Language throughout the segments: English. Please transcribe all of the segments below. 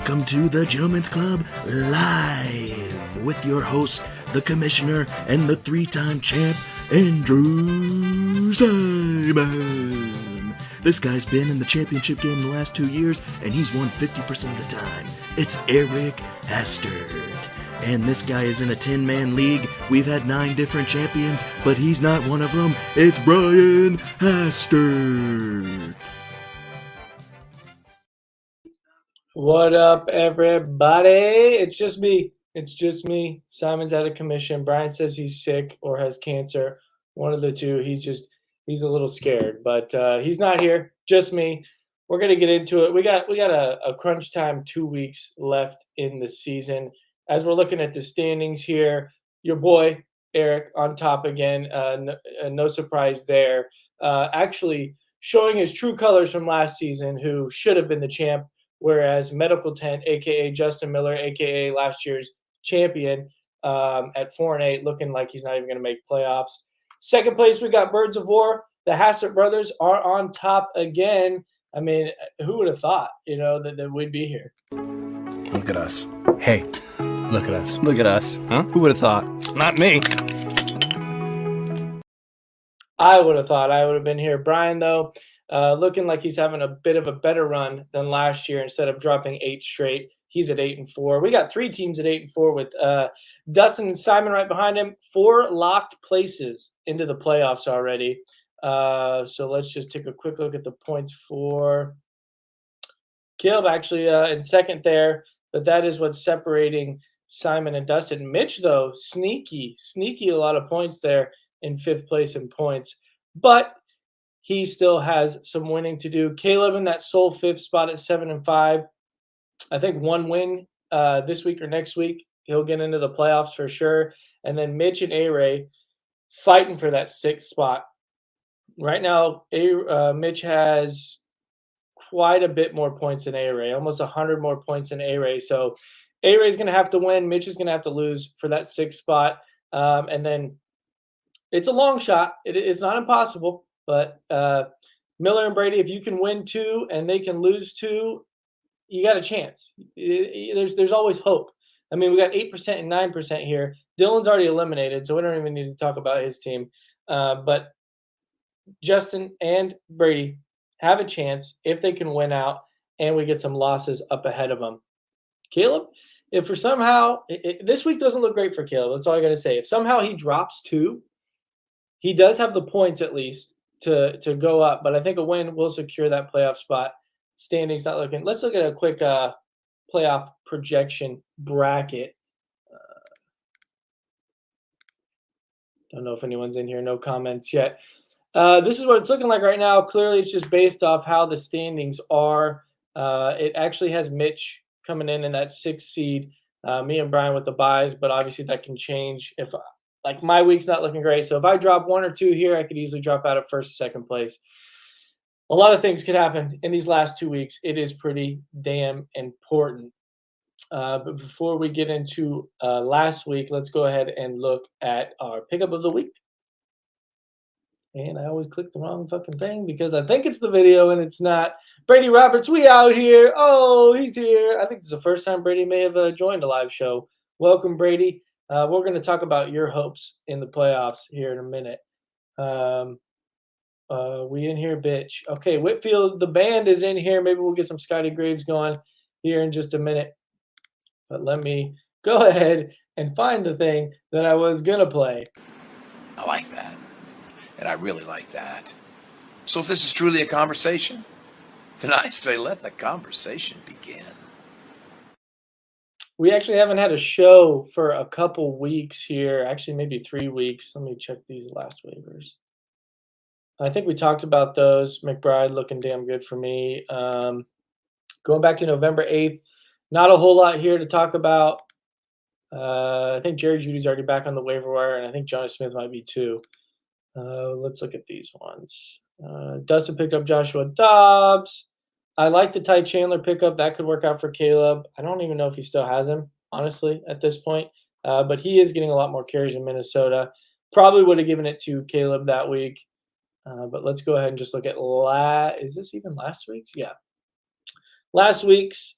Welcome to the Gentlemen's Club live with your host, the commissioner, and the three-time champ, Andrew Simon. This guy's been in the championship game the last 2 years, and he's won 50% of the time. It's Eric Hastert. And this guy is in a 10-man league. We've had 9 different champions, but he's not one of them. It's Brian Hastert. What up, everybody? It's just me. Simon's out of commission. Brian says he's sick or has cancer. One of the two. He's a little scared, but he's not here. Just me. We're gonna get into it. We got a crunch time 2 weeks left in the season. As we're looking at the standings here, your boy Eric on top again. No surprise there. Actually showing his true colors from last season, who should have been the champ. Whereas Medical Tent, a.k.a. Justin Miller, a.k.a. last year's champion, at 4-8, looking like he's not even going to make playoffs. Second place, we got Birds of War. The Hastert brothers are on top again. I mean, who would have thought, that we'd be here? Look at us. Hey, look at us. Look at us. Huh? Who would have thought? Not me. I would have thought I would have been here. Brian, though, looking like he's having a bit of a better run than last year. Instead of dropping 8 straight, he's at 8-4. We got 3 teams at 8-4 with Dustin and Simon right behind him. 4 locked places into the playoffs already. So let's just take a quick look at the points for Caleb, actually in second there. But that is what's separating Simon and Dustin. Mitch, though, sneaky a lot of points there in 5th place in points. But he still has some winning to do. Caleb in that sole 5th spot at 7-5. I think 1 win this week or next week, he'll get into the playoffs for sure. And then Mitch and A-Ray fighting for that 6th spot. Right now, Mitch has quite a bit more points than A-Ray, almost 100 more points than A-Ray. So A-Ray's going to have to win. Mitch is going to have to lose for that 6th spot. And then it's a long shot. It's not impossible. But Miller and Brady, if you can win 2 and they can lose 2, you got a chance. There's always hope. I mean, we got 8% and 9% here. Dylan's already eliminated, so we don't even need to talk about his team. But Justin and Brady have a chance if they can win out and we get some losses up ahead of them. Caleb, if for somehow this week doesn't look great for Caleb, that's all I got to say. If somehow he drops 2, he does have the points at least to go up, but I think a win will secure that playoff spot. Standings not looking. Let's look at a quick playoff projection bracket. Don't know if anyone's in here. No comments yet. This is what it's looking like right now. Clearly, it's just based off how the standings are. It actually has Mitch coming in that 6th seed. Me and Brian with the buys, but obviously that can change if. Like my week's not looking great. So if I drop 1 or 2 here, I could easily drop out of 1st or 2nd place. A lot of things could happen in these last 2 weeks. It is pretty damn important. But before we get into last week, let's go ahead and look at our pickup of the week. And I always click the wrong fucking thing because I think it's the video and it's not. Brady Roberts, we out here. Oh, he's here. I think this is the first time Brady may have joined a live show. Welcome, Brady. We're going to talk about your hopes in the playoffs here in a minute. We in here, bitch. Okay, Whitfield, the band is in here. Maybe we'll get some Scotty Graves going here in just a minute. But let me go ahead and find the thing that I was going to play. I like that. And I really like that. So if this is truly a conversation, then I say let the conversation begin. We actually haven't had a show for a couple weeks here. Actually, maybe 3 weeks. Let me check these last waivers. I think we talked about those. McBride looking damn good for me. Going back to November 8th, not a whole lot here to talk about. I think Jerry Judy's already back on the waiver wire, and I think Johnny Smith might be too. Let's look at these ones. Dustin picked up Joshua Dobbs. I like the Ty Chandler pickup. That could work out for Caleb. I don't even know if he still has him, honestly, at this point. But he is getting a lot more carries in Minnesota. Probably would have given it to Caleb that week. But let's go ahead and just look at is this even last week's? Yeah. Last week's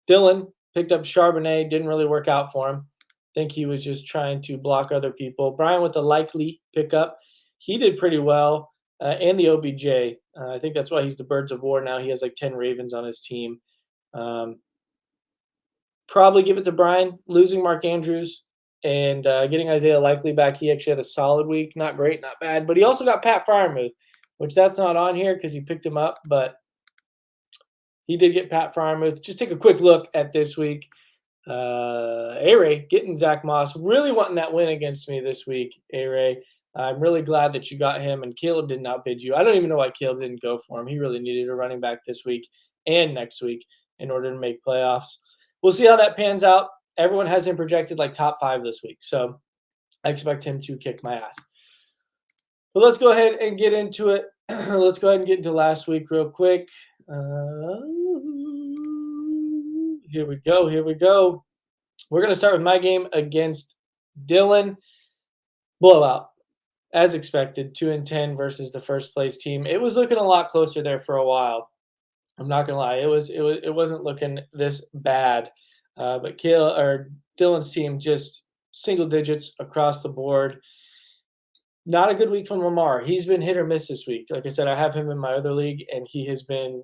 Dylan picked up Charbonnet. Didn't really work out for him. Think he was just trying to block other people. Brian with the likely pickup. He did pretty well. And the OBJ. I think that's why he's the Birds of War now. He has like 10 Ravens on his team. Probably give it to Brian. Losing Mark Andrews and getting Isaiah Likely back. He actually had a solid week. Not great, not bad. But he also got Pat Freiermuth, which that's not on here because he picked him up. But he did get Pat Freiermuth. Just take a quick look at this week. A-Ray getting Zach Moss. Really wanting that win against me this week, A-Ray. I'm really glad that you got him, and Caleb didn't outbid you. I don't even know why Caleb didn't go for him. He really needed a running back this week and next week in order to make playoffs. We'll see how that pans out. Everyone has him projected like top 5 this week, so I expect him to kick my ass. But let's go ahead and get into it. Let's go ahead and get into last week real quick. Here we go. We're going to start with my game against Dylan. Blowout. As expected, 2-10 versus the first place team. It was looking a lot closer there for a while. I'm not gonna lie, it wasn't looking this bad. But Dylan's team just single digits across the board. Not a good week from Lamar. He's been hit or miss this week. Like I said, I have him in my other league, and he has been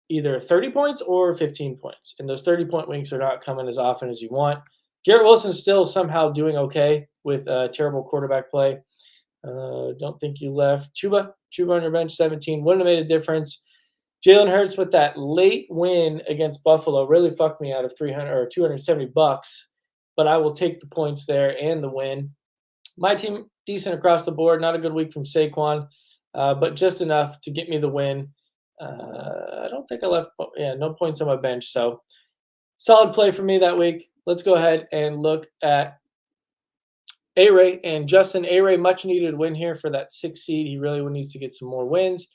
either 30 points or 15 points. And those 30-point weeks are not coming as often as you want. Garrett Wilson's still somehow doing okay with terrible quarterback play. Don't think you left. Chuba on your bench, 17. Wouldn't have made a difference. Jalen Hurts with that late win against Buffalo really fucked me out of $300 or $270, but I will take the points there and the win. My team, decent across the board. Not a good week from Saquon, but just enough to get me the win. I don't think I left. Yeah, no points on my bench. So solid play for me that week. Let's go ahead and look at A-Ray and Justin. A-Ray, much needed win here for that 6th seed. He really needs to get some more wins.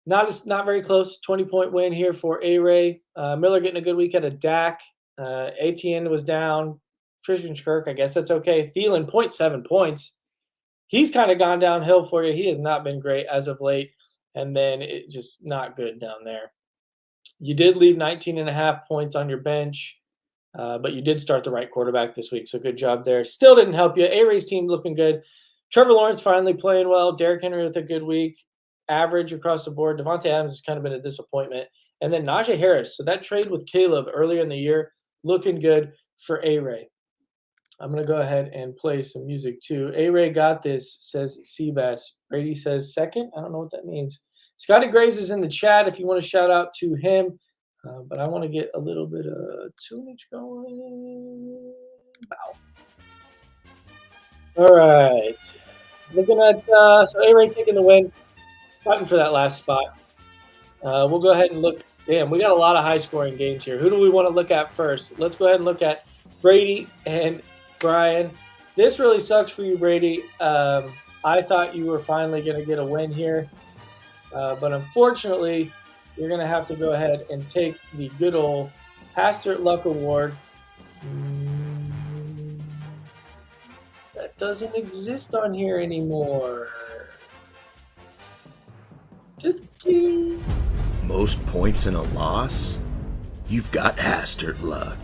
Not very close. 20-point win here for A-Ray. Miller getting a good week out of Dak. ATN was down. Christian Kirk, I guess that's okay. Thielen, 0.7 points. He's kind of gone downhill for you. He has not been great as of late. And then it just not good down there. You did leave 19.5 points on your bench. But you did start the right quarterback this week, so good job there. Still didn't help you. A-Ray's team looking good. Trevor Lawrence finally playing well. Derrick Henry with a good week. Average across the board. Devontae Adams has kind of been a disappointment. And then Najee Harris. So that trade with Caleb earlier in the year, looking good for A-Ray. I'm going to go ahead and play some music too. A-Ray got this, says Seabass. Brady says second. I don't know what that means. Scotty Graves is in the chat if you want to shout out to him. But I want to get a little bit of tunage going. Wow. All right. Looking at so A-Ray taking the win, fighting for that last spot. We'll go ahead and look. Damn, we got a lot of high-scoring games here. Who do we want to look at first? Let's go ahead and look at Brady and Brian. This really sucks for you, Brady. I thought you were finally going to get a win here. But unfortunately, you're going to have to go ahead and take the good old Hastert Luck Award. That doesn't exist on here anymore. Just kidding. Most points in a loss? You've got Hastert luck.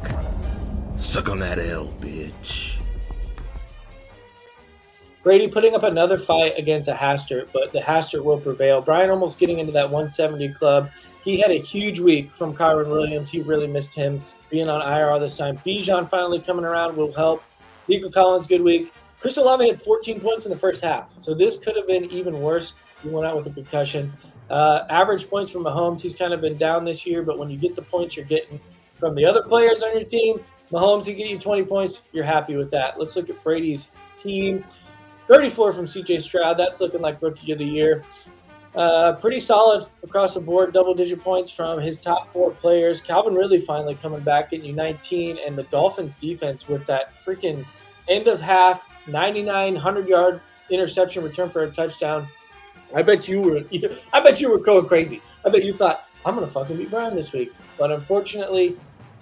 Suck on that L, bitch. Brady putting up another fight against a Hastert, but the Hastert will prevail. Brian almost getting into that 170 club. He had a huge week from Kyron Williams. He really missed him being on IR this time. Bijan finally coming around will help. Nico Collins, good week. Chris Olave had 14 points in the first half, so this could have been even worse. He went out with a concussion. Average points from Mahomes, he's kind of been down this year, but when you get the points you're getting from the other players on your team, Mahomes, he get you 20 points, you're happy with that. Let's look at Brady's team. 34 from C.J. Stroud. That's looking like Rookie of the Year. Pretty solid across the board. Double-digit points from his top 4 players. Calvin Ridley finally coming back, getting you 19. And the Dolphins defense with that freaking end-of-half 99, 100-yard interception return for a touchdown. I bet you were going crazy. I bet you thought, I'm going to fucking beat Brian this week. But unfortunately,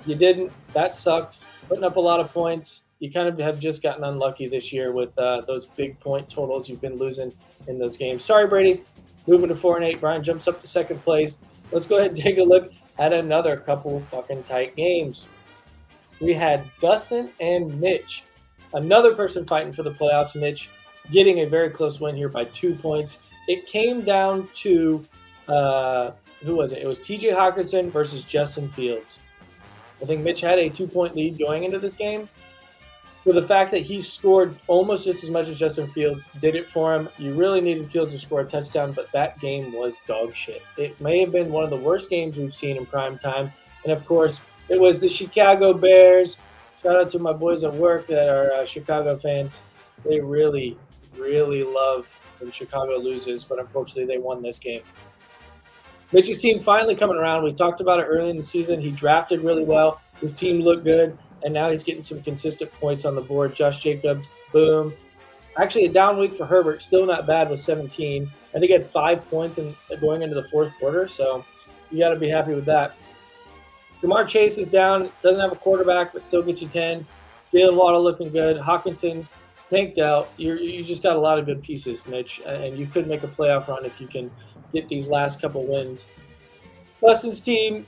you didn't. That sucks. Putting up a lot of points. You kind of have just gotten unlucky this year with those big point totals you've been losing in those games. Sorry, Brady. Moving to 4-8. Brian jumps up to second place. Let's go ahead and take a look had another couple fucking tight games. We had Dustin and Mitch, another person fighting for the playoffs. Mitch getting a very close win here by 2 points. It came down to, who was it? It was TJ Hawkinson versus Justin Fields. I think Mitch had a 2-point lead going into this game. So the fact that he scored almost just as much as Justin Fields did it for him. You really needed Fields to score a touchdown, but that game was dog shit. It may have been one of the worst games we've seen in prime time. And, of course, it was the Chicago Bears. Shout out to my boys at work that are Chicago fans. They really, really love when Chicago loses, but unfortunately they won this game. Mitch's team finally coming around. We talked about it early in the season. He drafted really well. His team looked good, and now he's getting some consistent points on the board. Josh Jacobs, boom. Actually, a down week for Herbert, still not bad with 17. I think he had 5 points going into the fourth quarter, so you got to be happy with that. Jamar Chase is down, doesn't have a quarterback, but still gets you 10. Jalen Waddle looking good. Hawkinson tanked out. You just got a lot of good pieces, Mitch, and you could make a playoff run if you can get these last couple wins. Dustin's team,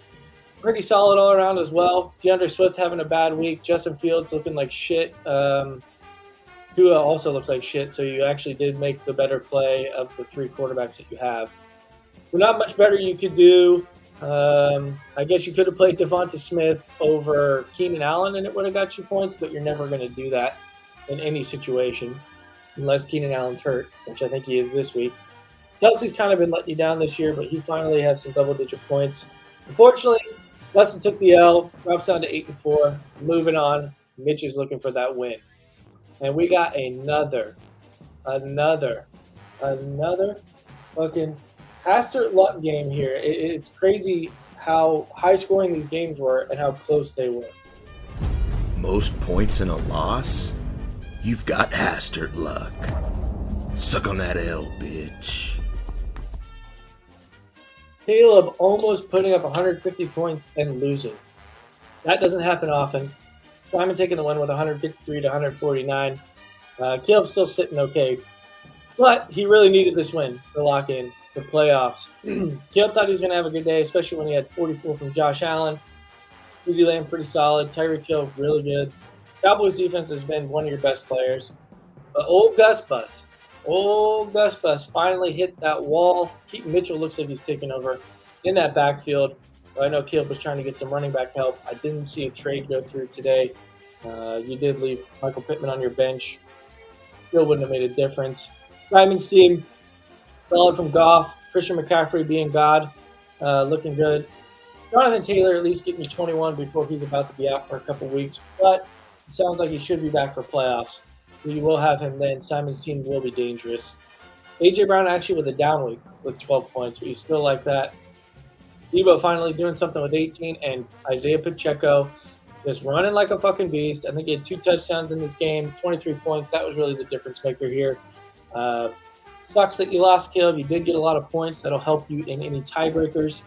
pretty solid all around as well. DeAndre Swift having a bad week. Justin Fields looking like shit. Tua also looked like shit, so you actually did make the better play of the 3 quarterbacks that you have. Well, not much better you could do. I guess you could have played Devonta Smith over Keenan Allen and it would have got you points, but you're never going to do that in any situation unless Keenan Allen's hurt, which I think he is this week. Kelsey's kind of been letting you down this year, but he finally has some double-digit points. Unfortunately, Dustin took the L, drops down to 8-4. Moving on, Mitch is looking for that win. And we got another fucking Hastert Luck game here. It's crazy how high-scoring these games were and how close they were. Most points in a loss? You've got Hastert Luck. Suck on that L, bitch. Caleb almost putting up 150 points and losing. That doesn't happen often. Simon taking the win with 153 to 149. Caleb's still sitting okay, but he really needed this win to lock in the playoffs. Caleb thought he was going to have a good day, especially when he had 44 from Josh Allen. CeeDee Lamb pretty solid. Tyreek Hill really good. Cowboys defense has been one of your best players. But old Gus Bus finally hit that wall. Keaton Mitchell looks like he's taking over in that backfield. I know Caleb was trying to get some running back help. I didn't see a trade go through today. You did leave Michael Pittman on your bench. Still wouldn't have made a difference. Simon's team, solid from Goff. Christian McCaffrey being God, looking good. Jonathan Taylor at least getting you 21 before he's about to be out for a couple weeks. But it sounds like he should be back for playoffs. You will have him then. Simon's team will be dangerous. A.J. Brown actually with a down week with 12 points, but you still like that. Debo finally doing something with 18, and Isaiah Pacheco just running like a fucking beast. I think he had 2 touchdowns in this game, 23 points. That was really the difference maker here. Sucks that you lost, Caleb. You did get a lot of points. That'll help you in any tiebreakers.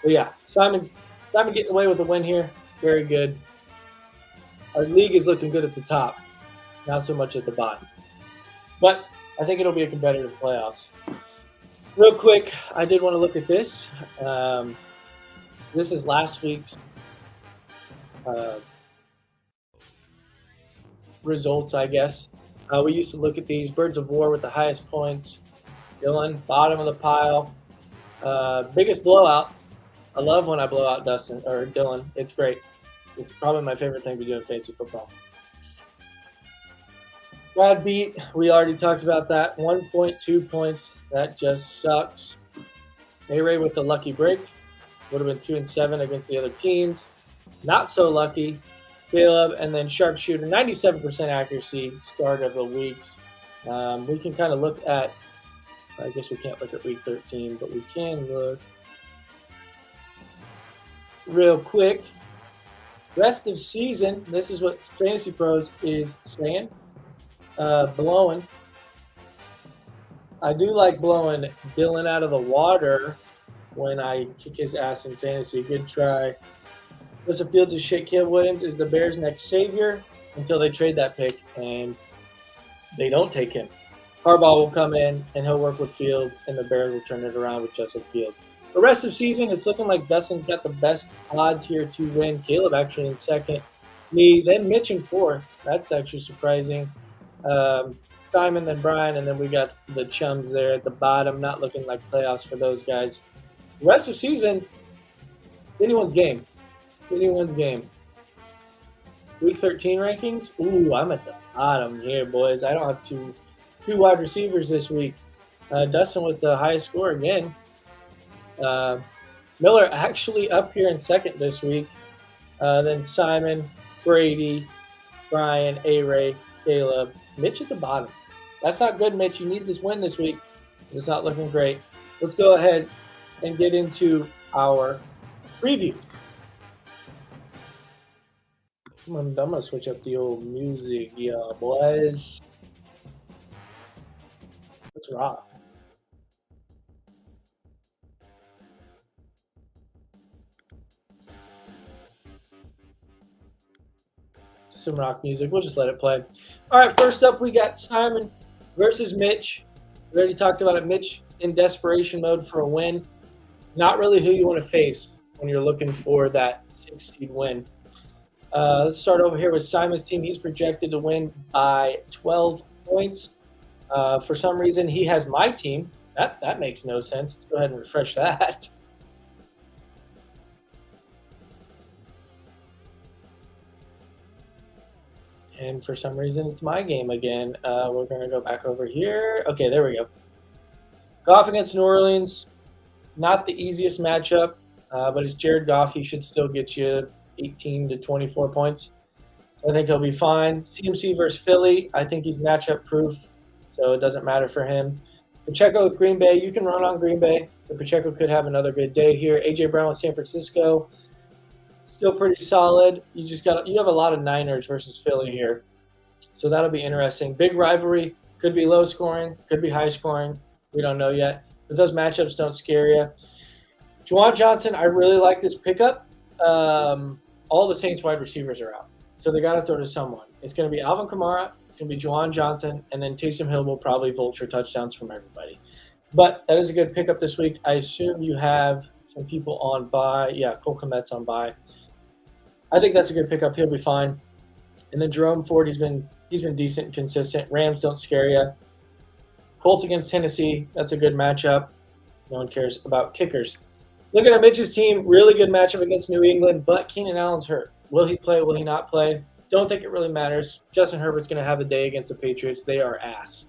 But yeah, Simon getting away with a win here. Very good. Our league is looking good at the top, not so much at the bottom. But I think it'll be a competitive playoffs. Real quick, I did want to look at this. This is last week's results, I guess. We used to look at these Birds of War with the highest points. Dylan, bottom of the pile. Biggest blowout. I love when I blow out Dustin or Dylan. It's great. It's probably my favorite thing to do in fantasy football. Brad beat. We already talked about that. 1.2 points. That just sucks. A-Ray with the lucky break. Would have been 2-7 against the other teams. Not so lucky. Caleb, and then Sharpshooter, 97% accuracy, start of the weeks. We can kind of look at, I guess we can't look at week 13, but we can look real quick. Rest of season, this is what Fantasy Pros is saying. Blowing. I do like blowing Dylan out of the water when I kick his ass in fantasy. Good try. Joseph Fields is shit. Caleb Williams is the Bears' next savior until they trade that pick, and they don't take him. Harbaugh will come in, and he'll work with Fields, and the Bears will turn it around with Joseph Fields. The rest of the season, it's looking like Dustin's got the best odds here to win. Caleb actually in second. Me, then Mitch in fourth. That's actually surprising. Simon, then Brian, and then we got the chums there at the bottom. Not looking like playoffs for those guys. The rest of the season, it's anyone's game. It's anyone's game. Week 13 rankings. Ooh, I'm at the bottom here, boys. I don't have two wide receivers this week. Dustin with the highest score again. Miller actually up here in second this week. Then Simon, Brady, Brian, A-Ray, Caleb, Mitch at the bottom. That's not good, Mitch. You need this win this week. It's not looking great. Let's go ahead and get into our preview. I'm going to switch up the old music, boys. Let's rock. Some rock music. We'll just let it play. All right, first up, we got Simon versus Mitch. We already talked about it. Mitch in desperation mode for a win. Not really who you want to face when you're looking for that 6-seed win. Let's start over here with Simon's team. He's projected to win by 12 points. For some reason, he has my team. That makes no sense. Let's go ahead and refresh that. And for some reason, it's my game again. We're going to go back over here. Okay, there we go. Goff against New Orleans. Not the easiest matchup, but it's Jared Goff. He should still get you 18 to 24 points. So I think he'll be fine. CMC versus Philly. I think he's matchup proof, so it doesn't matter for him. Pacheco with Green Bay. You can run on Green Bay, so Pacheco could have another good day here. A.J. Brown with San Francisco. Still pretty solid. You have a lot of Niners versus Philly here, so that'll be interesting. Big rivalry. Could be low scoring. Could be high scoring. We don't know yet. But those matchups don't scare you. Juwan Johnson, I really like this pickup. All the Saints wide receivers are out, so they got to throw to someone. It's going to be Alvin Kamara. It's going to be Juwan Johnson, and then Taysom Hill will probably vulture touchdowns from everybody. But that is a good pickup this week. I assume you have some people on bye. Yeah, Cole Kmet's on bye. I think that's a good pickup. He'll be fine. And then Jerome Ford, he's been decent and consistent. Rams don't scare you. Colts against Tennessee, that's a good matchup. No one cares about kickers. Looking at Mitch's team, really good matchup against New England, but Keenan Allen's hurt. Will he play? Will he not play? Don't think it really matters. Justin Herbert's going to have a day against the Patriots. They are ass.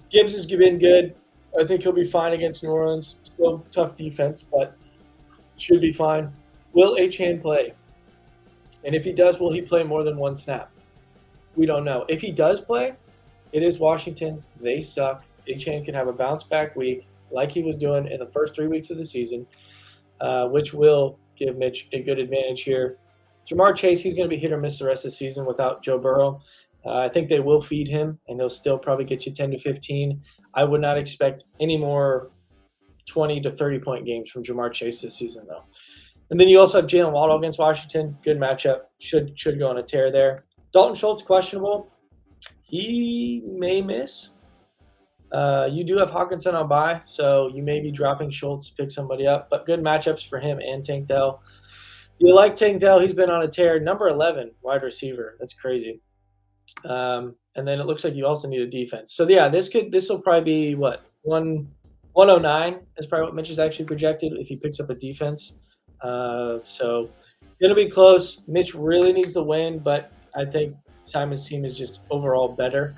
Gibbs has been good. I think he'll be fine against New Orleans. Still tough defense, but should be fine. Will Achane play? And if he does, will he play more than one snap? We don't know. If he does play, it is Washington. They suck. Achane can have a bounce-back week like he was doing in the first 3 weeks of the season, which will give Mitch a good advantage here. Jamar Chase, he's going to be hit or miss the rest of the season without Joe Burrow. I think they will feed him, and they'll still probably get you 10 to 15. I would not expect any more 20 to 30-point games from Jamar Chase this season, though. And then you also have Jalen Waddle against Washington. Good matchup. Should go on a tear there. Dalton Schultz, questionable. He may miss. You do have Hawkinson on bye, so you may be dropping Schultz to pick somebody up. But good matchups for him and Tank Dell. You like Tank Dell. He's been on a tear. Number 11 wide receiver. That's crazy. And then it looks like you also need a defense. So, yeah, this will probably be, 109 is probably what Mitch is actually projected if he picks up a defense. So going to be close. Mitch really needs the win, but I think Simon's team is just overall better.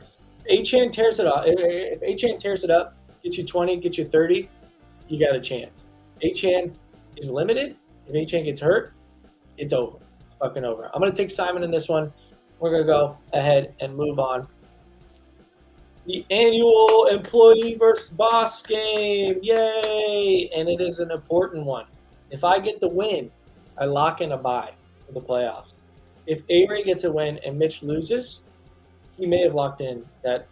Achane tears it up. If Achane tears it up, get you 20, get you 30, you got a chance. Achane is limited. If Achane gets hurt, it's over. It's fucking over. I'm going to take Simon in this one. We're going to go ahead and move on. The annual employee versus boss game. Yay! And it is an important one. If I get the win, I lock in a bye for the playoffs. If A-Ray gets a win and Mitch loses, he may have locked in that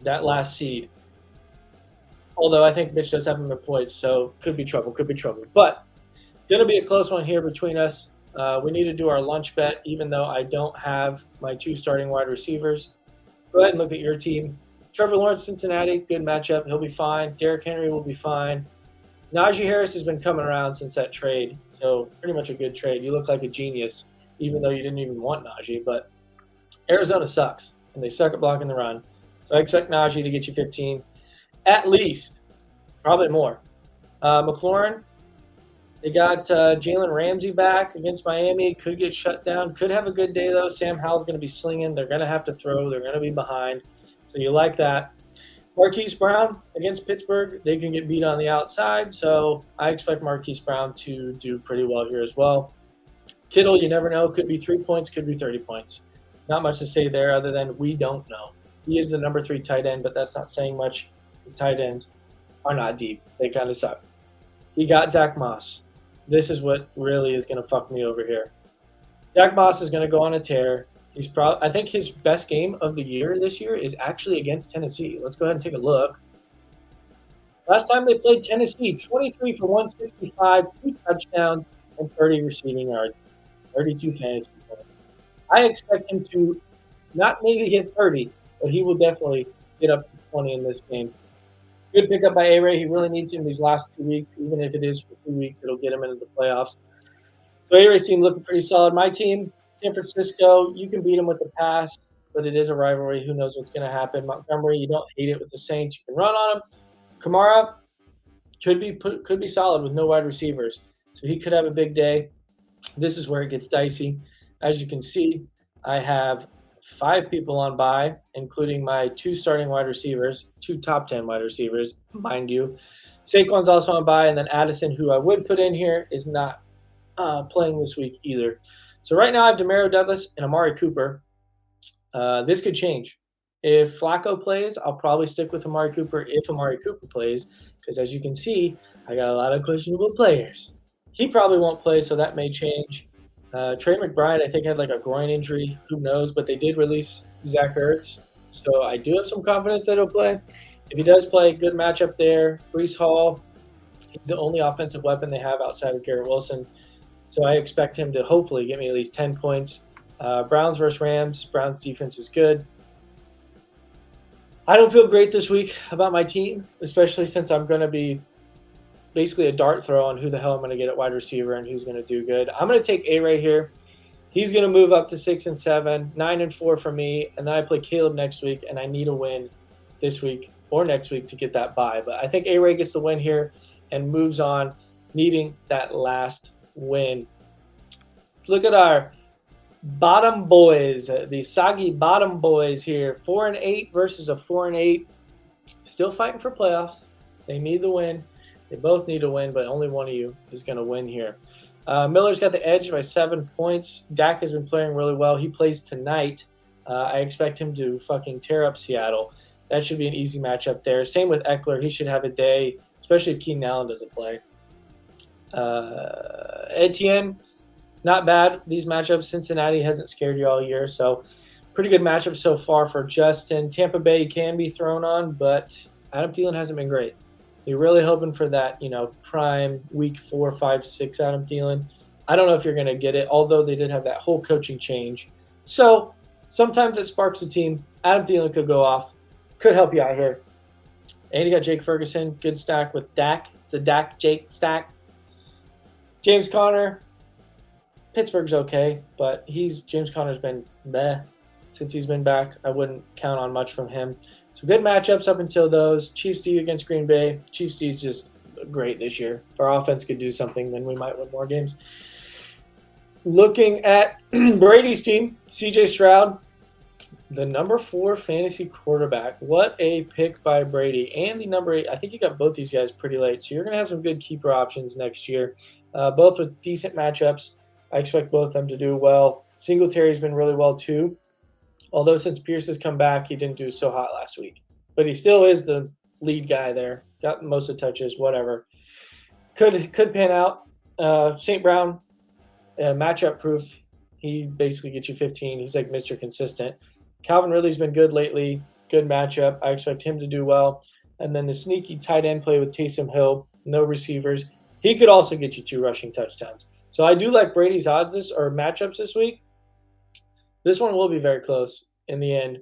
last seed. Although I think Mitch does have him in points, so could be trouble. But going to be a close one here between us. We need to do our lunch bet, even though I don't have my 2 starting wide receivers. Go ahead and look at your team. Trevor Lawrence, Cincinnati, good matchup. He'll be fine. Derrick Henry will be fine. Najee Harris has been coming around since that trade, so pretty much a good trade. You look like a genius, even though you didn't even want Najee. But Arizona sucks, and they suck at blocking the run. So I expect Najee to get you 15, at least, probably more. McLaurin, they got Jalen Ramsey back against Miami. Could get shut down. Could have a good day, though. Sam Howell's going to be slinging. They're going to have to throw. They're going to be behind. So you like that. Marquise Brown against Pittsburgh. They can get beat on the outside. So I expect Marquise Brown to do pretty well here as well. Kittle, you never know. Could be 3 points. Could be 30 points. Not much to say there other than we don't know. He is the number 3 tight end, but that's not saying much. His tight ends are not deep. They kind of suck. He got Zach Moss. This is what really is going to fuck me over here. Zach Moss is going to go on a tear. I think his best game of the year this year is actually against Tennessee. Let's go ahead and take a look. Last time they played Tennessee, 23 for 165, 2 touchdowns, and 30 receiving yards, 32 fantasy points. I expect him to not maybe hit 30, but he will definitely get up to 20 in this game. Good pickup by A-Ray. He really needs him these last 2 weeks. Even if it is for 2 weeks, it'll get him into the playoffs. So A-Ray's team looking pretty solid. My team, San Francisco, you can beat them with the pass, but it is a rivalry. Who knows what's going to happen? Montgomery, you don't hate it with the Saints. You can run on him. Kamara could be solid with no wide receivers, so he could have a big day. This is where it gets dicey. As you can see, I have 5 people on bye, including my 2 starting wide receivers, 2 top 10 wide receivers, mind you. Saquon's also on bye, and then Addison, who I would put in here, is not playing this week either. So right now I have Demario Douglas and Amari Cooper. This could change. If Flacco plays, I'll probably stick with Amari Cooper if Amari Cooper plays, because as you can see, I got a lot of questionable players. He probably won't play, so that may change. Trey McBride, I think, had like a groin injury. Who knows? But they did release Zach Ertz, so I do have some confidence that he'll play. If he does play, good matchup there. Breece Hall, he's the only offensive weapon they have outside of Garrett Wilson. So I expect him to hopefully get me at least 10 points. Browns versus Rams. Browns defense is good. I don't feel great this week about my team, especially since I'm going to be basically a dart throw on who the hell I'm going to get at wide receiver and who's going to do good. I'm going to take A-Ray here. He's going to move up to 6-7, 9-4 for me, and then I play Caleb next week, and I need a win this week or next week to get that bye. But I think A-Ray gets the win here and moves on, needing that last win. Let's look at our bottom boys, the soggy bottom boys here. 4-8 versus a 4-8. Still fighting for playoffs. They need the win. They both need to win, but only one of you is going to win here. Miller's got the edge by 7 points. Dak has been playing really well. He plays tonight. I expect him to fucking tear up Seattle. That should be an easy matchup there. Same with Eckler. He should have a day, especially if Keenan Allen doesn't play. Etienne, not bad. These matchups, Cincinnati hasn't scared you all year, so pretty good matchup so far for Justin. Tampa Bay can be thrown on, but Adam Thielen hasn't been great. You're really hoping for that, prime week 4, 5, 6 Adam Thielen. I don't know if you're going to get it, although they did have that whole coaching change. So sometimes it sparks the team. Adam Thielen could go off. Could help you out here. And you got Jake Ferguson. Good stack with Dak. It's a Dak-Jake stack. James Conner. Pittsburgh's okay, but James Conner's been meh since he's been back. I wouldn't count on much from him. So good matchups up until those. Chiefs D against Green Bay. Chiefs D is just great this year. If our offense could do something, then we might win more games. Looking at Brady's team, CJ Stroud, the number 4 fantasy quarterback. What a pick by Brady. And the number 8, I think you got both these guys pretty late. So you're going to have some good keeper options next year, both with decent matchups. I expect both of them to do well. Singletary's been really well too. Although since Pierce has come back, he didn't do so hot last week. But he still is the lead guy there. Got most of the touches, whatever. Could pan out. St. Brown, matchup proof. He basically gets you 15. He's like Mr. Consistent. Calvin Ridley's been good lately. Good matchup. I expect him to do well. And then the sneaky tight end play with Taysom Hill. No receivers. He could also get you 2 rushing touchdowns. So I do like Brady's odds or matchups this week. This one will be very close in the end.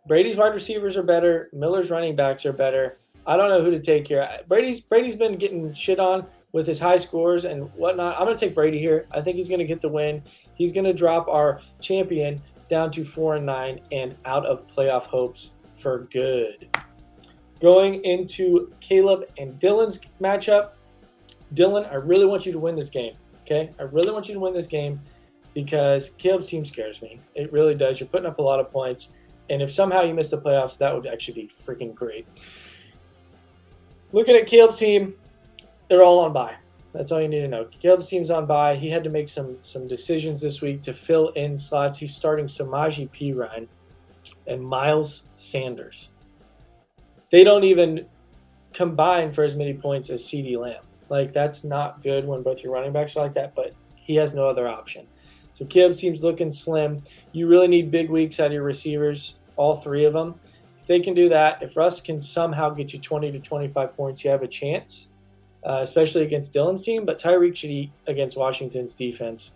Brady's wide receivers are better. Miller's running backs are better. I don't know who to take here. Brady's been getting shit on with his high scores and whatnot. I'm going to take Brady here. I think he's going to get the win. He's going to drop our champion down to 4-9 and out of playoff hopes for good. Going into Caleb and Dylan's matchup. Dylan, I really want you to win this game, okay? I really want you to win this game because Caleb's team scares me. It really does. You're putting up a lot of points, and if somehow you miss the playoffs, that would actually be freaking great. Looking at Caleb's team, they're all on bye. That's all you need to know. Caleb's team's on bye. He had to make some decisions this week to fill in slots. He's starting Samaje Perine and Miles Sanders. They don't even combine for as many points as CeeDee Lamb. Like, that's not good when both your running backs are like that, but he has no other option. So Caleb's team's looking slim. You really need big weeks out of your receivers, all three of them. If they can do that, if Russ can somehow get you 20 to 25 points, you have a chance, especially against Dylan's team. But Tyreek should eat against Washington's defense.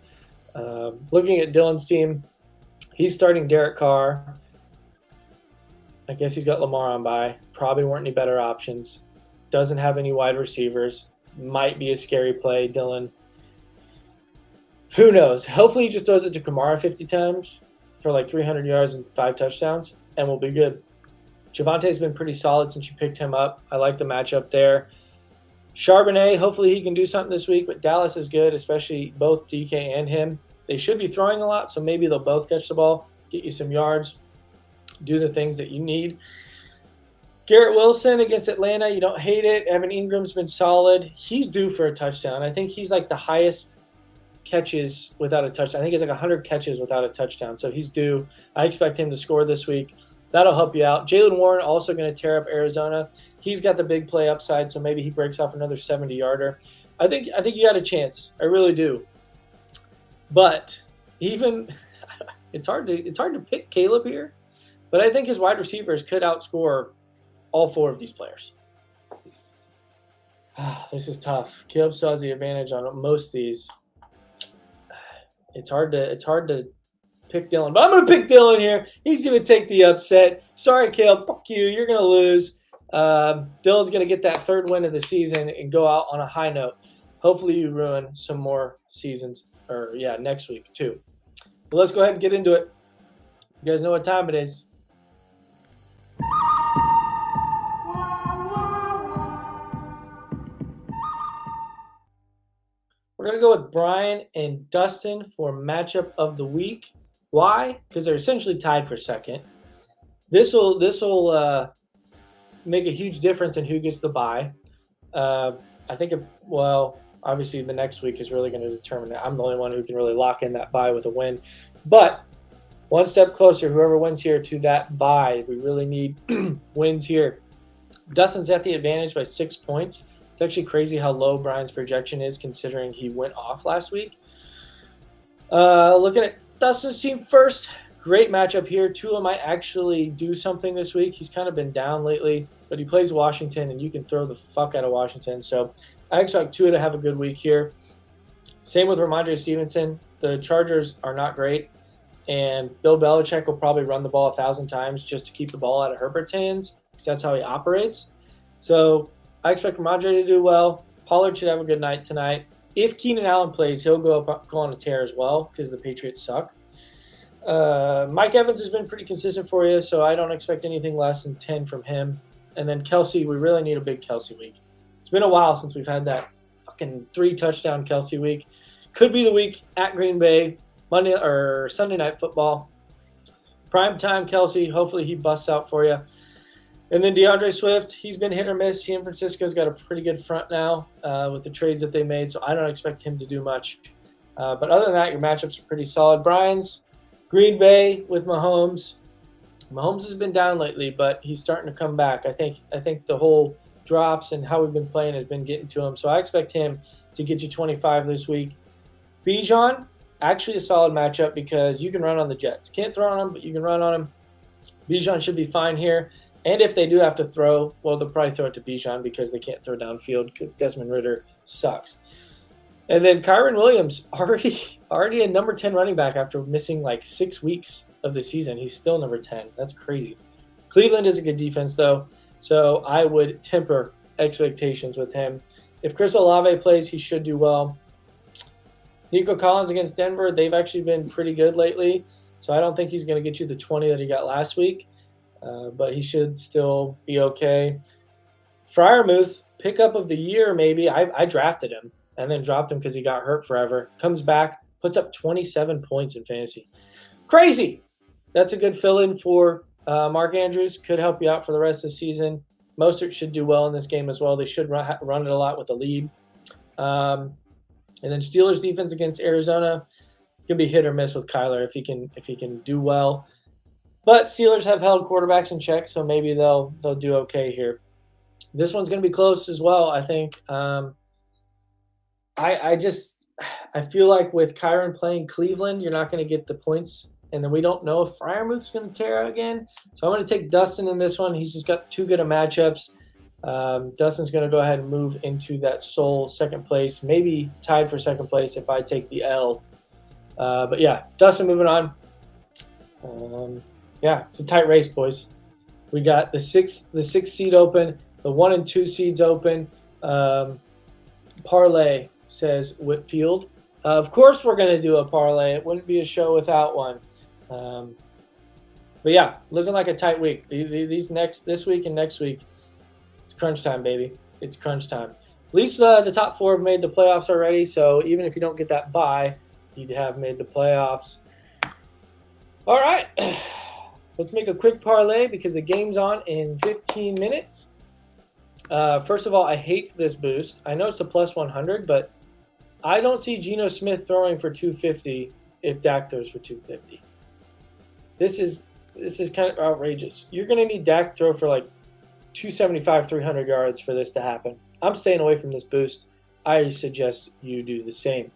Looking at Dylan's team, he's starting Derek Carr. I guess he's got Lamar on bye. Probably weren't any better options. Doesn't have any wide receivers. Might be a scary play, Dylan. Who knows? Hopefully he just throws it to Kamara 50 times for like 300 yards and 5 touchdowns, and we'll be good. Javante's been pretty solid since you picked him up. I like the matchup there. Charbonnet, hopefully he can do something this week, but Dallas is good, especially both DK and him. They should be throwing a lot, so maybe they'll both catch the ball, get you some yards, do the things that you need. Garrett Wilson against Atlanta, you don't hate it. Evan Ingram's been solid. He's due for a touchdown. I think he's like the highest catches without a touchdown. I think he's like 100 catches without a touchdown, so he's due. I expect him to score this week. That'll help you out. Jaylen Warren also going to tear up Arizona. He's got the big play upside, so maybe he breaks off another 70-yarder. I think you got a chance. I really do. But even it's hard to pick Caleb here, but I think his wide receivers could outscore all 4 of these players. This is tough. Caleb still has the advantage on most of these. It's hard to pick Dylan, but I'm going to pick Dylan here. He's going to take the upset. Sorry, Caleb. Fuck you. You're going to lose. Dylan's going to get that 3rd win of the season and go out on a high note. Hopefully you ruin some more seasons, next week too. But let's go ahead and get into it. You guys know what time it is. We're going to go with Brian and Dustin for matchup of the week. Why? Because they're essentially tied for second. This will make a huge difference in who gets the bye. I think, obviously the next week is really going to determine that. I'm the only one who can really lock in that bye with a win. But one step closer, whoever wins here to that bye, we really need wins here. Dustin's at the advantage by 6 points. It's actually crazy how low Brian's projection is considering he went off last week. Looking at Dustin's team first, great matchup here. Tua might actually do something this week. He's kind of been down lately, but he plays Washington, and you can throw the fuck out of Washington. So I expect Tua to have a good week here. Same with Ramondre Stevenson. The Chargers are not great, and Bill Belichick will probably run the ball 1,000 times just to keep the ball out of Herbert's hands because that's how he operates. So I expect Ramondre to do well. Pollard should have a good night tonight. If Keenan Allen plays, he'll go on a tear as well because the Patriots suck. Mike Evans has been pretty consistent for you, so I don't expect anything less than 10 from him. And then Kelsey, we really need a big Kelsey week. It's been a while since we've had that fucking 3-touchdown Kelsey week. Could be the week at Green Bay, Monday or Sunday Night Football. Primetime Kelsey, hopefully he busts out for you. And then DeAndre Swift, he's been hit or miss. San Francisco's got a pretty good front now with the trades that they made, so I don't expect him to do much. But other than that, your matchups are pretty solid. Brian's Green Bay with Mahomes. Mahomes has been down lately, but he's starting to come back. I think the whole drops and how we've been playing has been getting to him, so I expect him to get you 25 this week. Bijan, actually a solid matchup because you can run on the Jets. Can't throw on them, but you can run on them. Bijan should be fine here. And if they do have to throw, well, they'll probably throw it to Bijan because they can't throw downfield because Desmond Ridder sucks. And then Kyron Williams, already a number 10 running back after missing like 6 weeks of the season. He's still number 10. That's crazy. Cleveland is a good defense, though, so I would temper expectations with him. If Chris Olave plays, he should do well. Nico Collins against Denver, they've actually been pretty good lately, so I don't think he's going to get you the 20 that he got last week, but he should still be okay. Freiermuth, pickup of the year maybe. I drafted him and then dropped him because he got hurt forever. Comes back, puts up 27 points in fantasy. Crazy! That's a good fill-in for Mark Andrews. Could help you out for the rest of the season. Mostert should do well in this game as well. They should run it a lot with the lead. And then Steelers defense against Arizona. It's gonna be hit or miss with Kyler if he can do well. But Steelers have held quarterbacks in check, so maybe they'll do okay here. This one's gonna be close as well, I think. I feel like with Kyron playing Cleveland, you're not gonna get the points. And then we don't know if Freiermuth's going to tear again. So I'm going to take Dustin in this one. He's just got too good of matchups. Dustin's going to go ahead and move into that sole second place, maybe tied for second place if I take the L. But yeah, Dustin moving on. Yeah, it's a tight race, boys. We got the six seed open, the 1 and 2 seeds open. Parlay says Whitfield. Of course we're going to do a parlay. It wouldn't be a show without one. But yeah, looking like a tight week. This week and next week, it's crunch time, baby. It's crunch time. At least the top 4 have made the playoffs already. So even if you don't get that bye, you'd have made the playoffs. All right, let's make a quick parlay because the game's on in 15 minutes. First of all, I hate this boost. I know it's a plus 100, but I don't see Geno Smith throwing for 250 if Dak throws for 250. This is kind of outrageous. You're going to need Dak to throw for like 275, 300 yards for this to happen. I'm staying away from this boost. I suggest you do the same.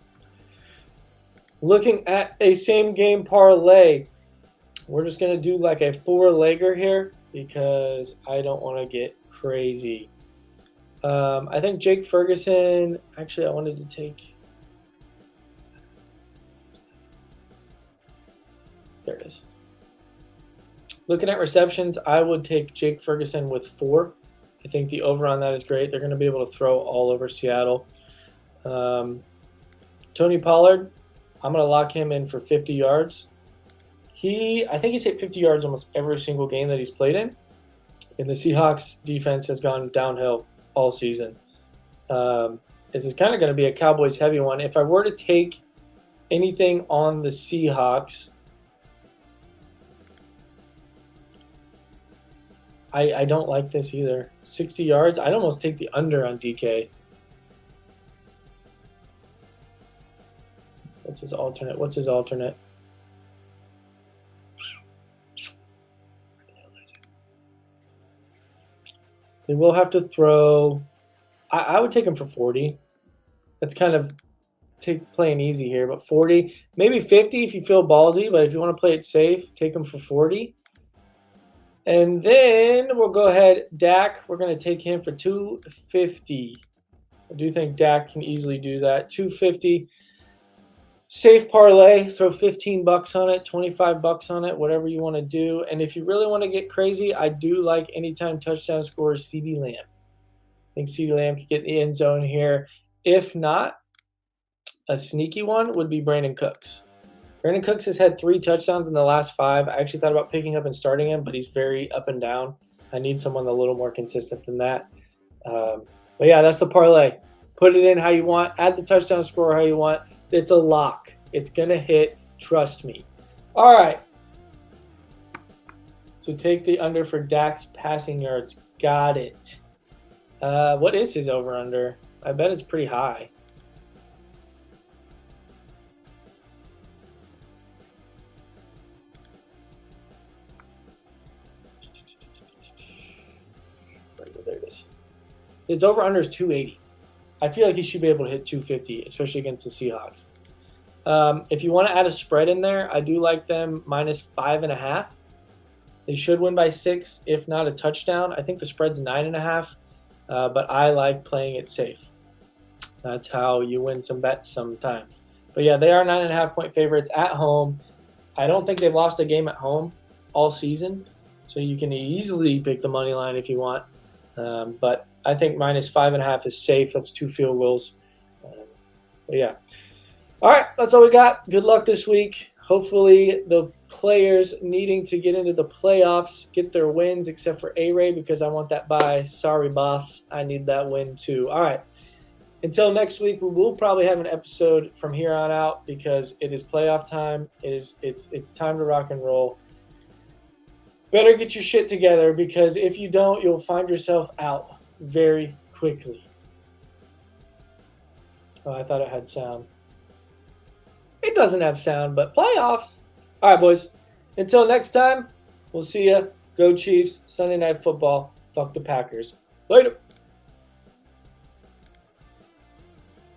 Looking at a same game parlay, we're just going to do like a 4-legger here because I don't want to get crazy. I think Jake Ferguson, actually I wanted to take, there it is. Looking at receptions, I would take Jake Ferguson with 4. I think the over on that is great. They're going to be able to throw all over Seattle. Tony Pollard, I'm going to lock him in for 50 yards. I think he's hit 50 yards almost every single game that he's played in. And the Seahawks defense has gone downhill all season. This is kind of going to be a Cowboys heavy one. If I were to take anything on the Seahawks, I don't like this either. 60 yards, I'd almost take the under on DK. What's his alternate? They will have to throw. I would take him for 40. That's kind of playing easy here, but 40, maybe 50 if you feel ballsy, but if you want to play it safe, take him for 40. And then we'll go ahead, Dak, we're going to take him for 250. I do think Dak can easily do that. 250. Safe parlay, throw $15 on it, $25 on it, whatever you want to do. And if you really want to get crazy, I do like anytime touchdown scorer CeeDee Lamb. I think CeeDee Lamb could get in the end zone here. If not, a sneaky one would be Brandon Cooks. Brandon Cooks has had 3 touchdowns in the last 5. I actually thought about picking up and starting him, but he's very up and down. I need someone a little more consistent than that. But yeah, that's the parlay. Put it in how you want. Add the touchdown score how you want. It's a lock. It's going to hit. Trust me. All right. So take the under for Dak's passing yards. Got it. What is his over-under? I bet it's pretty high. There it is. His over-under is 280. I feel like he should be able to hit 250, especially against the Seahawks. If you want to add a spread in there, I do like them minus 5.5. They should win by 6, if not a touchdown. I think the spread's 9.5, but I like playing it safe. That's how you win some bets sometimes. But yeah, they are 9.5-point favorites at home. I don't think they've lost a game at home all season. So you can easily pick the money line if you want. But I think -5.5 is safe. That's 2 field goals. But yeah. All right, that's all we got. Good luck this week. Hopefully the players needing to get into the playoffs get their wins, except for A-Ray, because I want that bye. Sorry, boss. I need that win too. All right. Until next week, we will probably have an episode from here on out because it is playoff time. It's time to rock and roll. Better get your shit together, because if you don't, you'll find yourself out very quickly. Oh, I thought it had sound. It doesn't have sound, but playoffs. All right, boys. Until next time, we'll see ya. Go Chiefs. Sunday Night Football. Fuck the Packers. Later.